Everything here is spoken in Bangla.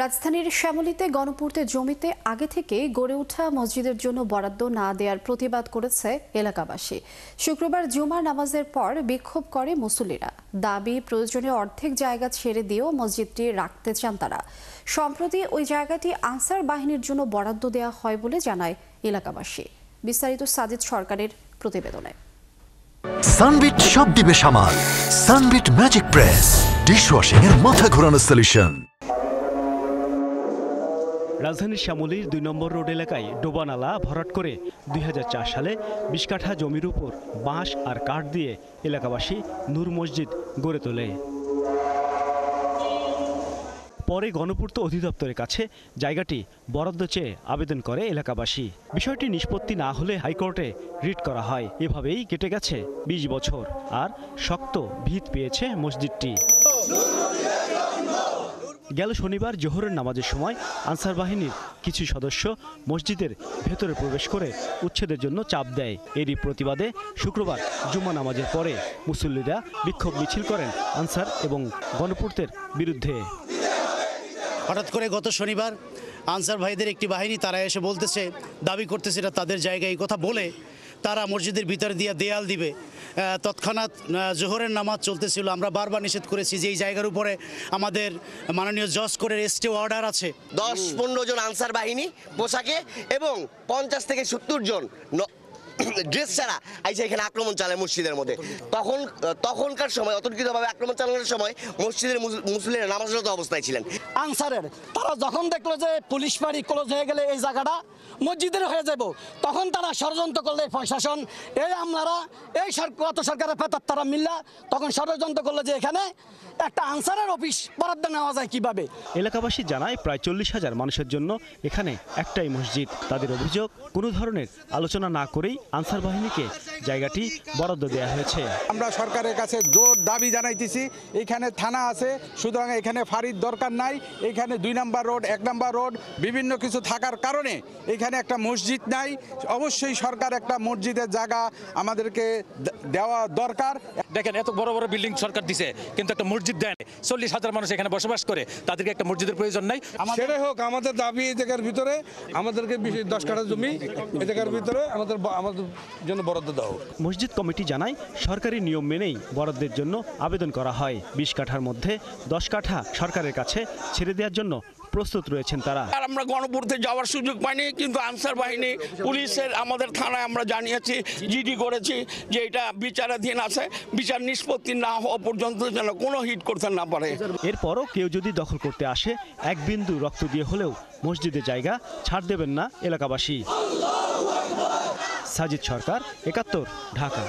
রাজধানীর শ্যামলীতে গণপূর্তে জমিতে আগে থেকেই গড়ে ওঠা মসজিদের জন্য বরাদ্দ না দেওয়ার প্রতিবাদ করেছে এলাকাবাসী। শুক্রবার জুমার নামাজের পর বিক্ষোভ করে মুসল্লিরা। দাবি, প্রয়োজনে অর্ধেক জায়গা ছেড়ে দিয়েও মসজিদটি রাখতে চান তারা। সম্প্রতি ওই জায়গাটি আনসার বাহিনীর জন্য বরাদ্দ দেওয়া হয় বলে জানায় এলাকাবাসী। বিস্তারিত সাজিদ সরকারের প্রতিবেদনে। সানবিট সব দিবে সামাল। সানবিট ম্যাজিক প্রেস ডিশওয়াশিং এর মাথা ঘোরানো সলিউশন। রাজধানীর শ্যামলীর ২ নম্বর রোড এলাকায় ডোবানালা ভরাট করে ২০০৪ সালে ২০ কাঠা জমির উপর বাঁশ আর কাঠ দিয়ে এলাকাবাসী নূর মসজিদ গড়ে তোলে। পরে গণপূর্ত অধিদপ্তরের কাছে জায়গাটি বরাদ্দ চেয়ে আবেদন করে এলাকাবাসী। বিষয়টি নিষ্পত্তি না হলে হাইকোর্টে রিট করা হয়। এভাবেই কেটে গেছে ২০ বছর, আর শক্ত ভিত পেয়েছে মসজিদটি। গেল শনিবার জোহরের নামাজের সময় আনসার বাহিনীর কিছু সদস্য মসজিদের ভেতরে প্রবেশ করে উচ্ছেদের জন্য চাপ দেয়। এরই প্রতিবাদে শুক্রবার জুমা নামাজের পরে মুসল্লিরা বিক্ষোভ মিছিল করেন আনসার এবং গণপূর্তের বিরুদ্ধে। হঠাৎ করে গত শনিবার আনসার ভাইদের একটি বাহিনী তারা এসে বলতেছে, দাবি করতেছে এটা তাদের জায়গায়, এই কথা বলে তারা মসজিদের ভিতরে দিয়ে দেয়াল দিবে। তৎক্ষণাৎ জোহরের নামাজ চলতেছিল। আমরা বারবার নিষেধ করেছি যে এই জায়গার উপরে আমাদের মাননীয় জজ কোর্টের স্টে অর্ডার আছে। ১০-১৫ জন আনসার বাহিনী পোশাকে এবং ৫০ থেকে ৭০ জন ড্রেস ছাড়া আইসা এখানে আক্রমণ চালায় মসজিদের মধ্যে। তখনকার সময় অতর্কিতভাবে আক্রমণ চালানোর সময় মসজিদের মুসল্লিরা নামাজরত অবস্থায় ছিলেন। আনসারের তারা যখন দেখলো যে পুলিশ বাড়ি ক্লোজ হয়ে গেলে এই জায়গাটা মসজিদের হয়ে যাব, তখন তারা ষড়যন্ত্র করলে প্রশাসন আপনারা এই গত সরকারের ফেতার তারা মিল্লা তখন ষড়যন্ত্র করলো যে এখানে একটা আনসারের অফিস বরাদ্দ নেওয়া যায় কিভাবে। এলাকাবাসী জানায় প্রায় ৪০,০০০ মানুষের জন্য এখানে একটাই মসজিদ। তাদের অভিযোগ, কোনো ধরনের আলোচনা না করেই আনসার বাহিনীকে জায়গাটি বরাদ্দ দেওয়া হয়েছে। আমরা সরকারের কাছে জোর দাবি জানাইতেছি, এখানে থানা আছে, সুতরাং এখানে ফাঁড়ির দরকার নাই। এখানে ২ নম্বর রোড, ১ নম্বর রোড বিভিন্ন কিছু থাকার কারণে এখানে একটা মসজিদ নাই। অবশ্যই সরকার একটা মসজিদের জায়গা আমাদেরকে দেওয়া দরকার। দেখেন, এত বড় বড় বিল্ডিং সরকার দিছে, কিন্তু একটা মসজিদ দেয়। ৪০,০০০ মানুষ এখানে বসবাস করে, তাদেরকে একটা মসজিদের প্রয়োজন নাই। সেটাই হোক আমাদের দাবি, এই জায়গার ভিতরে আমাদেরকে ১০ কাঠা জমি এই জায়গার ভিতরে আমাদের জন্য বরাদ্দ দাও। মসজিদ কমিটি জানায় সরকারি নিয়ম মেনেই বরাদ্দের জন্য আবেদন করা হয়। ২০ কাঠার মধ্যে ১০ কাঠা সরকারের কাছে ছেড়ে দেওয়ার জন্য প্রস্তুত রয়েছেন তারা। আমরা গণপূর্তে যাওয়ার সুযোগ পাইনি, কিন্তু আনসার বাহিনী পুলিশের আমাদের থানায় আমরা জানিয়েছি, জিডি করেছি যে এটা বিচারাধীন আছে, বিচার নিষ্পত্তি না হওয়া পর্যন্ত যেন কোনো হিট করতে না পারে। এরপরও কেউ যদি দখল করতে আসে, এক বিন্দু রক্ত দিয়ে হলেও মসজিদের জায়গা ছাড় দেবেন না এলাকাবাসী। সাজিদ সরকার, ৭১, ঢাকা।